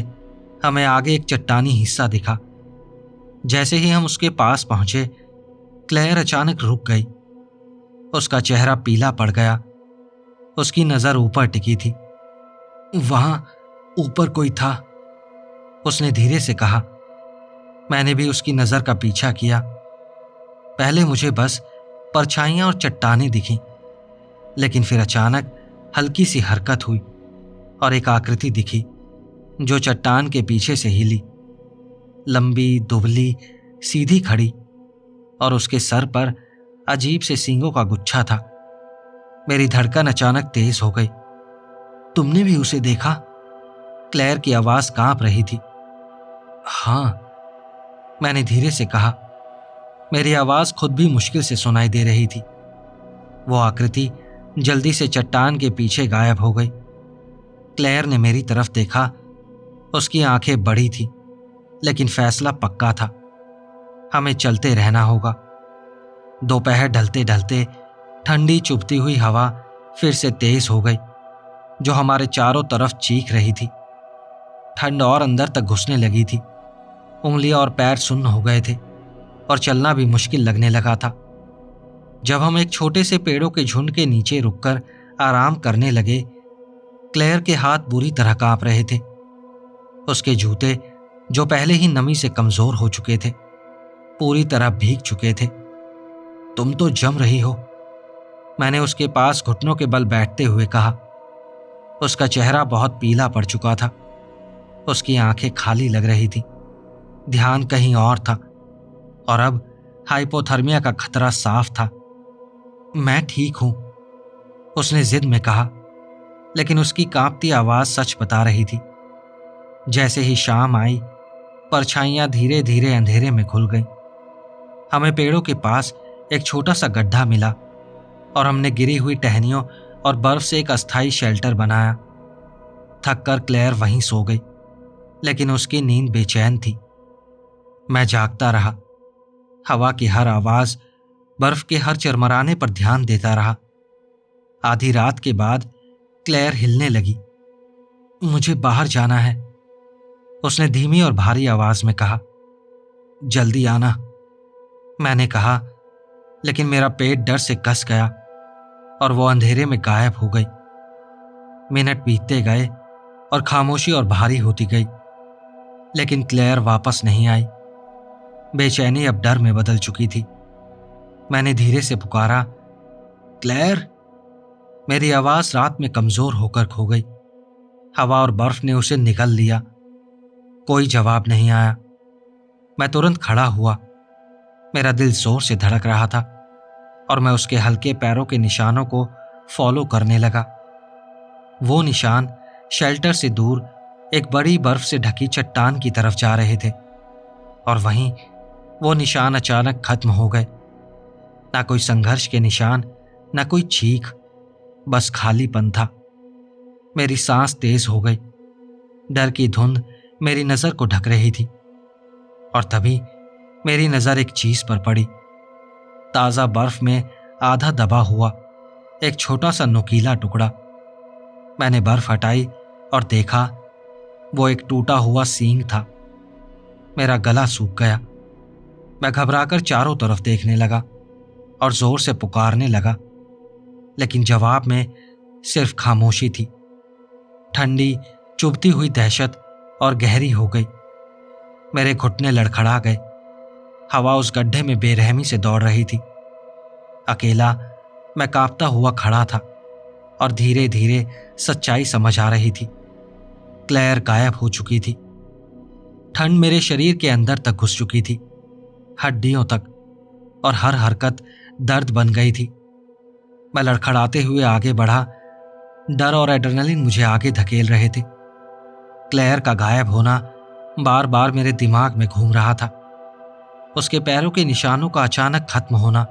हमें आगे एक चट्टानी हिस्सा दिखा। जैसे ही हम उसके पास पहुंचे, क्लेयर अचानक रुक गई। उसका चेहरा पीला पड़ गया। उसकी नजर ऊपर टिकी थी। वहां ऊपर कोई था, उसने धीरे से कहा। मैंने भी उसकी नजर का पीछा किया। पहले मुझे बस परछाइयां और चट्टानें दिखीं, लेकिन फिर अचानक हल्की सी हरकत हुई और एक आकृति दिखी जो चट्टान के पीछे से हिली। लंबी, दुबली, सीधी खड़ी, और उसके सर पर अजीब से सींगों का गुच्छा था। मेरी धड़कन अचानक तेज हो गई। तुमने भी उसे देखा? क्लेयर की आवाज कांप रही थी। हां, मैंने धीरे से कहा। मेरी आवाज खुद भी मुश्किल से सुनाई दे रही थी। वो आकृति जल्दी से चट्टान के पीछे गायब हो गई। क्लेयर ने मेरी तरफ देखा। उसकी आंखें बड़ी थी, लेकिन फैसला पक्का था। हमें चलते रहना होगा। दोपहर ढलते ढलते ठंडी चुभती हुई हवा फिर से तेज हो गई, जो हमारे चारों तरफ चीख रही थी। ठंड और अंदर तक घुसने लगी थी। उंगलियां और पैर सुन्न हो गए थे और चलना भी मुश्किल लगने लगा था। जब हम एक छोटे से पेड़ों के झुंड के नीचे रुककर आराम करने लगे, क्लेयर के हाथ बुरी तरह कांप रहे थे। उसके जूते, जो पहले ही नमी से कमजोर हो चुके थे, पूरी तरह भीग चुके थे। तुम तो जम रही हो, मैंने उसके पास घुटनों के बल बैठते हुए कहा। उसका चेहरा बहुत पीला पड़ चुका था। उसकी आंखें खाली लग रही थी, ध्यान कहीं और था, और अब हाइपोथर्मिया का खतरा साफ था। मैं ठीक हूं, उसने जिद में कहा, लेकिन उसकी कांपती आवाज सच बता रही थी। जैसे ही शाम आई, परछाइयां धीरे धीरे अंधेरे में खुल गईं। हमें पेड़ों के पास एक छोटा सा गड्ढा मिला और हमने गिरी हुई टहनियों और बर्फ से एक अस्थायी शेल्टर बनाया। थककर क्लेयर वहीं सो गई, लेकिन उसकी नींद बेचैन थी। मैं जागता रहा, हवा की हर आवाज, बर्फ के हर चरमराने पर ध्यान देता रहा। आधी रात के बाद क्लेयर हिलने लगी। मुझे बाहर जाना है, उसने धीमी और भारी आवाज में कहा। जल्दी आना, मैंने कहा, लेकिन मेरा पेट डर से कस गया और वो अंधेरे में गायब हो गई। मिनट बीतते गए और खामोशी और भारी होती गई, लेकिन क्लेयर वापस नहीं आई। बेचैनी अब डर में बदल चुकी थी। मैंने धीरे से पुकारा, क्लेयर। मेरी आवाज रात में कमजोर होकर खो गई। हवा और बर्फ ने उसे निगल लिया। कोई जवाब नहीं आया। मैं तुरंत खड़ा हुआ। मेरा दिल जोर से धड़क रहा था और मैं उसके हल्के पैरों के निशानों को फॉलो करने लगा। वो निशान शेल्टर से दूर एक बड़ी बर्फ से ढकी चट्टान की तरफ जा रहे थे, और वहीं वो निशान अचानक खत्म हो गए। ना कोई संघर्ष के निशान, ना कोई चीख, बस खालीपन था। मेरी सांस तेज हो गई। डर की धुंध मेरी नजर को ढक रही थी और तभी मेरी नजर एक चीज पर पड़ी। ताजा बर्फ में आधा दबा हुआ एक छोटा सा नुकीला टुकड़ा। मैंने बर्फ हटाई और देखा, वो एक टूटा हुआ सींग था। मेरा गला सूख गया। मैं घबराकर चारों तरफ देखने लगा और जोर से पुकारने लगा, लेकिन जवाब में सिर्फ खामोशी थी। ठंडी चुभती हुई दहशत और गहरी हो गई। मेरे घुटने लड़खड़ा गए। हवा उस गड्ढे में बेरहमी से दौड़ रही थी। अकेला मैं कांपता हुआ खड़ा था और धीरे धीरे सच्चाई समझ आ रही थी। क्लेयर गायब हो चुकी थी। ठंड मेरे शरीर के अंदर तक घुस चुकी थी, हड्डियों तक, और हर हरकत दर्द बन गई थी। मैं लड़खड़ाते हुए आगे बढ़ा। डर और एड्रेनलिन मुझे आगे धकेल रहे थे। क्लेयर का गायब होना बार बार मेरे दिमाग में घूम रहा था। उसके पैरों के निशानों का अचानक खत्म होना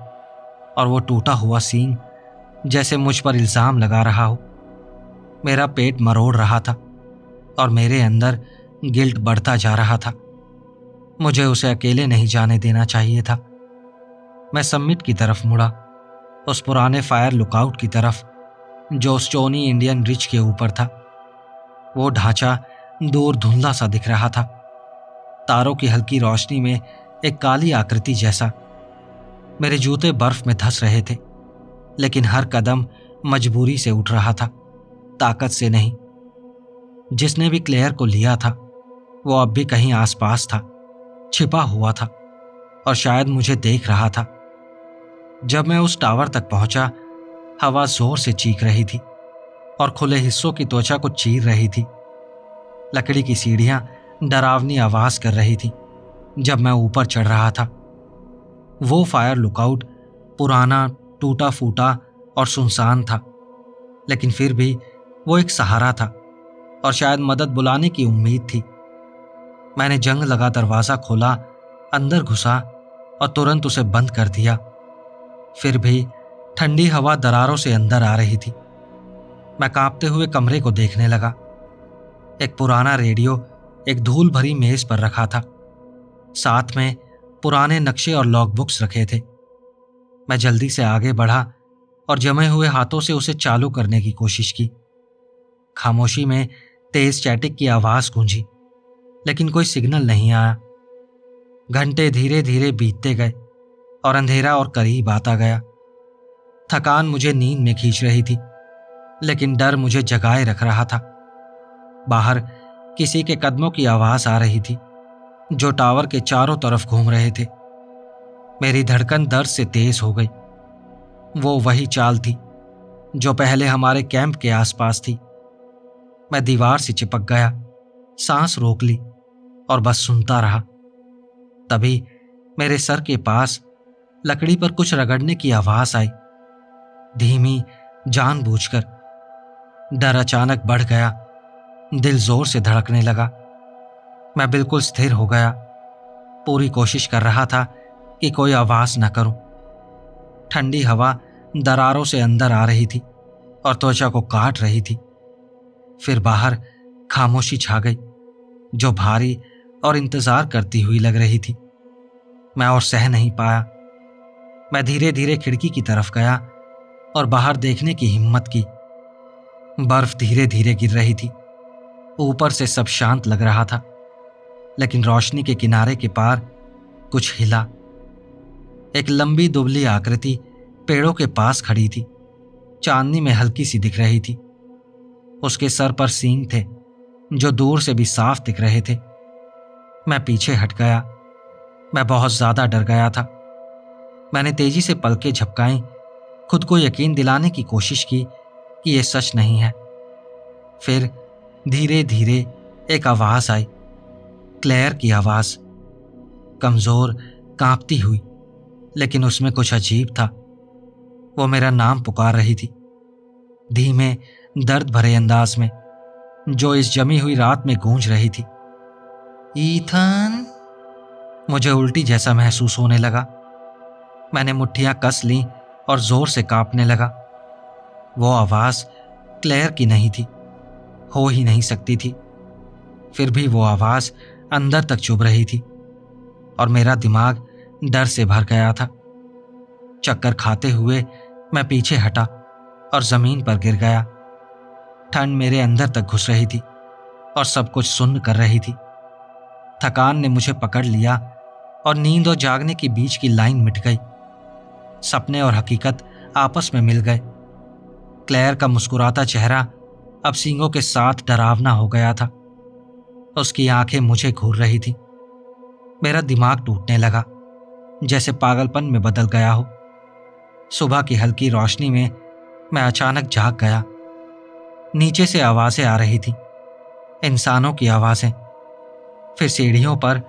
और वो टूटा हुआ सींग जैसे मुझ पर इल्जाम लगा रहा हो। मेरा पेट मरोड़ रहा था और मेरे अंदर गिल्ट बढ़ता जा रहा था। मुझे उसे अकेले नहीं जाने देना चाहिए था। मैं समिट की तरफ मुड़ा, उस पुराने फायर लुकआउट की तरफ जो स्टोनी इंडियन रिज के ऊपर था। वो ढांचा दूर धुंधला सा दिख रहा था, तारों की हल्की रोशनी में एक काली आकृति जैसा। मेरे जूते बर्फ में धंस रहे थे, लेकिन हर कदम मजबूरी से उठ रहा था, ताकत से नहीं। जिसने भी क्लेयर को लिया था वो अब भी कहीं आसपास था, छिपा हुआ था और शायद मुझे देख रहा था। जब मैं उस टावर तक पहुंचा, हवा जोर से चीख रही थी और खुले हिस्सों की त्वचा को चीर रही थी। लकड़ी की सीढ़ियां डरावनी आवाज कर रही थी जब मैं ऊपर चढ़ रहा था। वो फायर लुकआउट पुराना, टूटा फूटा और सुनसान था, लेकिन फिर भी वो एक सहारा था और शायद मदद बुलाने की उम्मीद थी। मैंने जंग लगा दरवाजा खोला, अंदर घुसा और तुरंत उसे बंद कर दिया। फिर भी ठंडी हवा दरारों से अंदर आ रही थी। मैं कांपते हुए कमरे को देखने लगा। एक पुराना रेडियो एक धूल भरी मेज पर रखा था, साथ में पुराने नक्शे और लॉगबुक्स रखे थे। मैं जल्दी से आगे बढ़ा और जमे हुए हाथों से उसे चालू करने की कोशिश की। खामोशी में तेज स्टैटिक की आवाज गूंजी, लेकिन कोई सिग्नल नहीं आया। घंटे धीरे धीरे बीतते गए और अंधेरा और करीब आता गया। थकान मुझे नींद में खींच रही थी, लेकिन डर मुझे जगाए रख रहा था। बाहर किसी के कदमों की आवाज आ रही थी जो टावर के चारों तरफ घूम रहे थे। मेरी धड़कन दर्द से तेज हो गई। वो वही चाल थी जो पहले हमारे कैंप के आसपास थी। मैं दीवार से चिपक गया, सांस रोक ली और बस सुनता रहा। तभी मेरे सर के पास लकड़ी पर कुछ रगड़ने की आवाज आई, धीमी, जानबूझकर। डर अचानक बढ़ गया, दिल जोर से धड़कने लगा। मैं बिल्कुल स्थिर हो गया, पूरी कोशिश कर रहा था कि कोई आवाज न करूं। ठंडी हवा दरारों से अंदर आ रही थी और त्वचा को काट रही थी। फिर बाहर खामोशी छा गई, जो भारी और इंतजार करती हुई लग रही थी। मैं और सह नहीं पाया। मैं धीरे धीरे खिड़की की तरफ गया और बाहर देखने की हिम्मत की। बर्फ धीरे धीरे गिर रही थी। ऊपर से सब शांत लग रहा था, लेकिन रोशनी के किनारे के पार कुछ हिला। एक लंबी दुबली आकृति पेड़ों के पास खड़ी थी, चांदनी में हल्की सी दिख रही थी। उसके सर पर सींग थे जो दूर से भी साफ दिख रहे थे। मैं पीछे हट गया। मैं बहुत ज्यादा डर गया था। मैंने तेजी से पलकें झपकाई, खुद को यकीन दिलाने की कोशिश की कि यह सच नहीं है। फिर धीरे धीरे एक आवाज आई, क्लेयर की आवाज, कमजोर, कांपती हुई, लेकिन उसमें कुछ अजीब था। वो मेरा नाम पुकार रही थी, धीमे, दर्द भरे अंदाज में, जो इस जमी हुई रात में गूंज रही थी। ईथन। मुझे उल्टी जैसा महसूस होने लगा। मैंने मुट्ठियां कस लीं और जोर से कांपने लगा। वो आवाज़ क्लेयर की नहीं थी, हो ही नहीं सकती थी। फिर भी वो आवाज़ अंदर तक चुभ रही थी और मेरा दिमाग डर से भर गया था। चक्कर खाते हुए मैं पीछे हटा और ज़मीन पर गिर गया। ठंड मेरे अंदर तक घुस रही थी और सब कुछ सुन्न कर रही थी। थकान ने मुझे पकड़ लिया और नींद और जागने के बीच की लाइन मिट गई। सपने और हकीकत आपस में मिल गए। क्लेयर का मुस्कुराता चेहरा अब सींगों के साथ डरावना हो गया था। उसकी आंखें मुझे घूर रही थी। मेरा दिमाग टूटने लगा, जैसे पागलपन में बदल गया हो। सुबह की हल्की रोशनी में मैं अचानक जाग गया। नीचे से आवाजें आ रही थी, इंसानों की आवाजें। फिर सीढ़ियों पर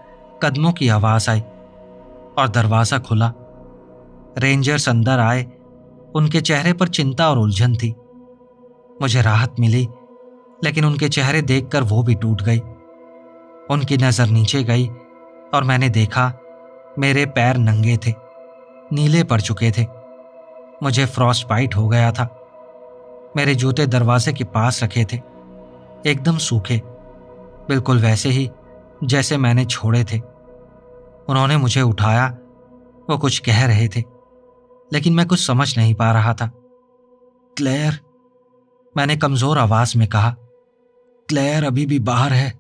कदमों की आवाज आई और दरवाजा खुला। रेंजर्स अंदर आए। उनके चेहरे पर चिंता और उलझन थी। मुझे राहत मिली, लेकिन उनके चेहरे देखकर वो भी टूट गई। उनकी नजर नीचे गई और मैंने देखा मेरे पैर नंगे थे, नीले पड़ चुके थे। मुझे फ्रॉस्ट बाइट हो गया था। मेरे जूते दरवाजे के पास रखे थे, एकदम सूखे, बिल्कुल वैसे ही जैसे मैंने छोड़े थे। उन्होंने मुझे उठाया। वो कुछ कह रहे थे, लेकिन मैं कुछ समझ नहीं पा रहा था। क्लेयर, मैंने कमजोर आवाज में कहा। क्लेयर अभी भी बाहर है।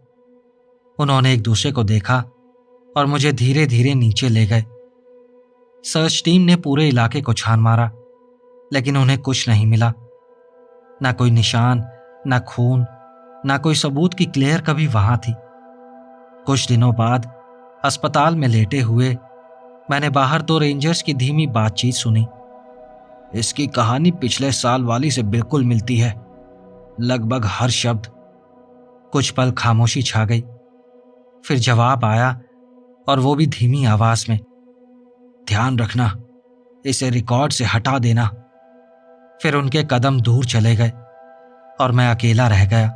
उन्होंने एक दूसरे को देखा और मुझे धीरे धीरे नीचे ले गए। सर्च टीम ने पूरे इलाके को छान मारा, लेकिन उन्हें कुछ नहीं मिला। ना कोई निशान, ना खून, ना कोई सबूत कि क्लेयर कभी वहां थी। कुछ दिनों बाद अस्पताल में लेटे हुए मैंने बाहर दो रेंजर्स की धीमी बातचीत सुनी। इसकी कहानी पिछले साल वाली से बिल्कुल मिलती है, लगभग हर शब्द। कुछ पल खामोशी छा गई, फिर जवाब आया, और वो भी धीमी आवाज में। ध्यान रखना, इसे रिकॉर्ड से हटा देना। फिर उनके कदम दूर चले गए और मैं अकेला रह गया,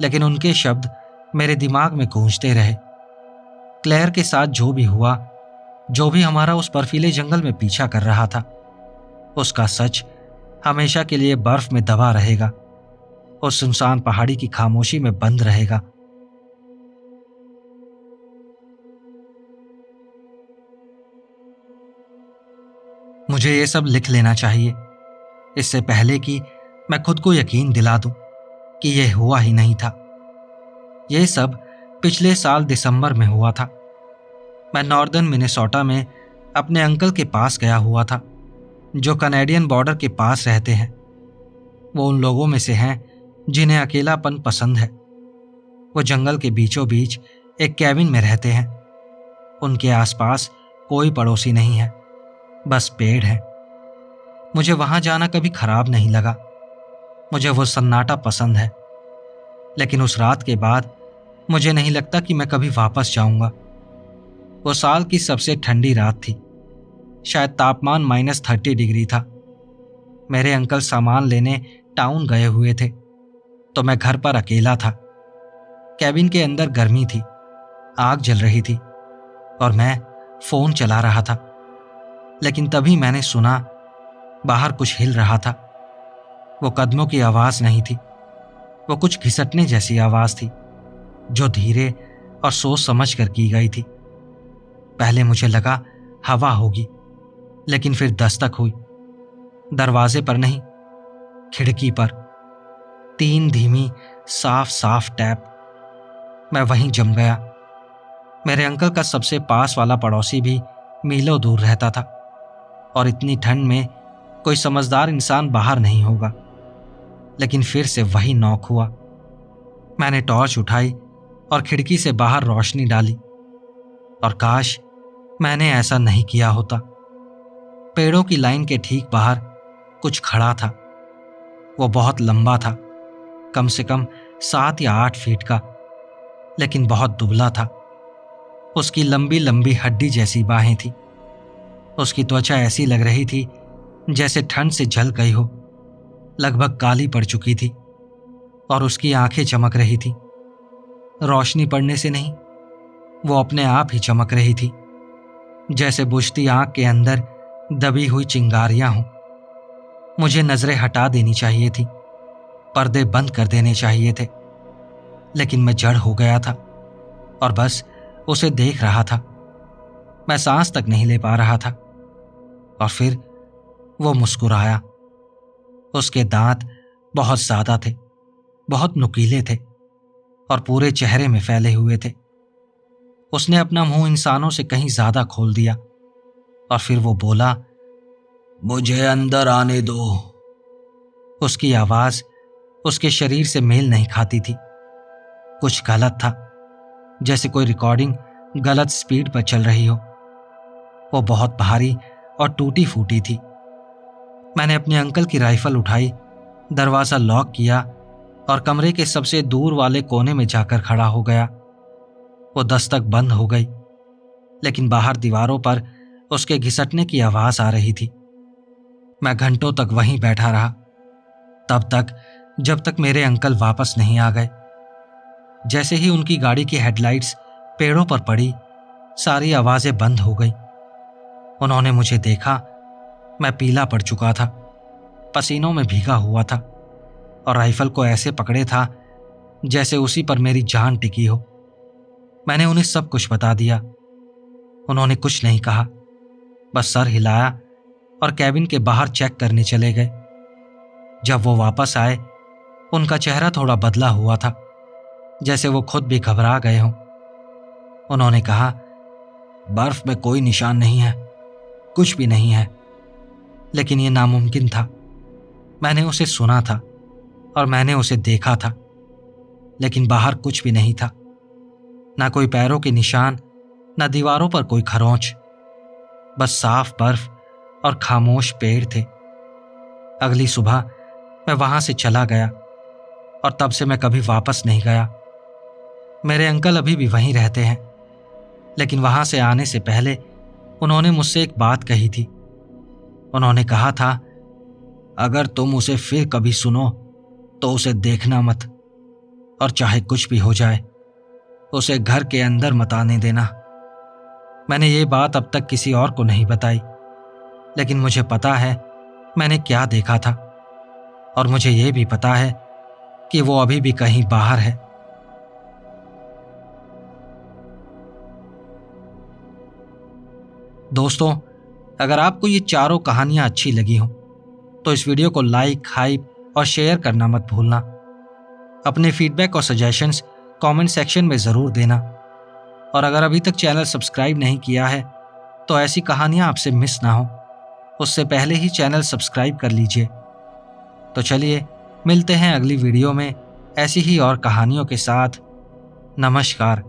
लेकिन उनके शब्द मेरे दिमाग में गूंजते रहे। क्लेयर के साथ जो भी हुआ, जो भी हमारा उस बर्फीले जंगल में पीछा कर रहा था, उसका सच हमेशा के लिए बर्फ में दबा रहेगा, उस सुनसान पहाड़ी की खामोशी में बंद रहेगा। मुझे ये सब लिख लेना चाहिए, इससे पहले कि मैं खुद को यकीन दिला दूं कि यह हुआ ही नहीं था। यह सब पिछले साल दिसंबर में हुआ था। मैं नॉर्दर्न मिनेसोटा में अपने अंकल के पास गया हुआ था, जो कनाडियन बॉर्डर के पास रहते हैं। वो उन लोगों में से हैं जिन्हें अकेलापन पसंद है। वो जंगल के बीचों बीच एक कैबिन में रहते हैं। उनके आसपास कोई पड़ोसी नहीं है, बस पेड़ है। मुझे वहां जाना कभी खराब नहीं लगा। मुझे वो सन्नाटा पसंद है, लेकिन उस रात के बाद मुझे नहीं लगता कि मैं कभी वापस जाऊंगा। वो साल की सबसे ठंडी रात थी। शायद तापमान -30 डिग्री था। मेरे अंकल सामान लेने टाउन गए हुए थे, तो मैं घर पर अकेला था। कैबिन के अंदर गर्मी थी, आग जल रही थी और मैं फोन चला रहा था। लेकिन तभी मैंने सुना बाहर कुछ हिल रहा था। वो कदमों की आवाज नहीं थी, वो कुछ घिसटने जैसी आवाज थी, जो धीरे और सोच समझ कर की गई थी। पहले मुझे लगा हवा होगी, लेकिन फिर दस्तक हुई। दरवाजे पर नहीं, खिड़की पर। 3 धीमी साफ साफ टैप। मैं वहीं जम गया। मेरे अंकल का सबसे पास वाला पड़ोसी भी मीलों दूर रहता था, और इतनी ठंड में कोई समझदार इंसान बाहर नहीं होगा। लेकिन फिर से वही नॉक हुआ। मैंने टॉर्च उठाई और खिड़की से बाहर रोशनी डाली, और काश मैंने ऐसा नहीं किया होता। पेड़ों की लाइन के ठीक बाहर कुछ खड़ा था। वो बहुत लंबा था, कम से कम 7 या 8 फीट का, लेकिन बहुत दुबला था। उसकी लंबी लंबी हड्डी जैसी बाहें थी। उसकी त्वचा ऐसी लग रही थी जैसे ठंड से जल गई हो, लगभग काली पड़ चुकी थी, और उसकी आंखें चमक रही थी। रोशनी पड़ने से नहीं, वो अपने आप ही चमक रही थी, जैसे बुझती आंख के अंदर दबी हुई चिंगारियां हों। मुझे नजरें हटा देनी चाहिए थी, पर्दे बंद कर देने चाहिए थे, लेकिन मैं जड़ हो गया था और बस उसे देख रहा था। मैं सांस तक नहीं ले पा रहा था। और फिर वो मुस्कुराया। उसके दांत बहुत ज्यादा थे, बहुत नुकीले थे और पूरे चेहरे में फैले हुए थे। उसने अपना मुंह इंसानों से कहीं ज्यादा खोल दिया और फिर वो बोला, मुझे अंदर आने दो। उसकी आवाज उसके शरीर से मेल नहीं खाती थी। कुछ गलत था, जैसे कोई रिकॉर्डिंग गलत स्पीड पर चल रही हो। वो बहुत भारी और टूटी फूटी थी। मैंने अपने अंकल की राइफल उठाई, दरवाजा लॉक किया और कमरे के सबसे दूर वाले कोने में जाकर खड़ा हो गया। वो दस्तक बंद हो गई, लेकिन बाहर दीवारों पर उसके घिसटने की आवाज आ रही थी। मैं घंटों तक वहीं बैठा रहा, तब तक जब तक मेरे अंकल वापस नहीं आ गए। जैसे ही उनकी गाड़ी की हेडलाइट्स पेड़ों पर पड़ी, सारी आवाजें बंद हो गई। उन्होंने मुझे देखा। मैं पीला पड़ चुका था, पसीनों में भीगा हुआ था और राइफल को ऐसे पकड़े था जैसे उसी पर मेरी जान टिकी हो। मैंने उन्हें सब कुछ बता दिया। उन्होंने कुछ नहीं कहा, बस सर हिलाया और कैबिन के बाहर चेक करने चले गए। जब वो वापस आए, उनका चेहरा थोड़ा बदला हुआ था, जैसे वो खुद भी घबरा गए हों। उन्होंने कहा, बर्फ में कोई निशान नहीं है, कुछ भी नहीं है। लेकिन ये नामुमकिन था। मैंने उसे सुना था और मैंने उसे देखा था, लेकिन बाहर कुछ भी नहीं था। ना कोई पैरों के निशान, ना दीवारों पर कोई खरोंच, बस साफ बर्फ और खामोश पेड़ थे। अगली सुबह मैं वहां से चला गया और तब से मैं कभी वापस नहीं गया। मेरे अंकल अभी भी वहीं रहते हैं, लेकिन वहां से आने से पहले उन्होंने मुझसे एक बात कही थी। उन्होंने कहा था, अगर तुम उसे फिर कभी सुनो तो उसे देखना मत, और चाहे कुछ भी हो जाए उसे घर के अंदर मत आने देना। मैंने ये बात अब तक किसी और को नहीं बताई, लेकिन मुझे पता है मैंने क्या देखा था, और मुझे ये भी पता है कि वो अभी भी कहीं बाहर है। दोस्तों, अगर आपको ये चारों कहानियां अच्छी लगी हों तो इस वीडियो को लाइक, हाइप और शेयर करना मत भूलना। अपने फीडबैक और सजेशंस कमेंट सेक्शन में ज़रूर देना। और अगर अभी तक चैनल सब्सक्राइब नहीं किया है तो ऐसी कहानियां आपसे मिस ना हो, उससे पहले ही चैनल सब्सक्राइब कर लीजिए। तो चलिए मिलते हैं अगली वीडियो में ऐसी ही और कहानियों के साथ। नमस्कार।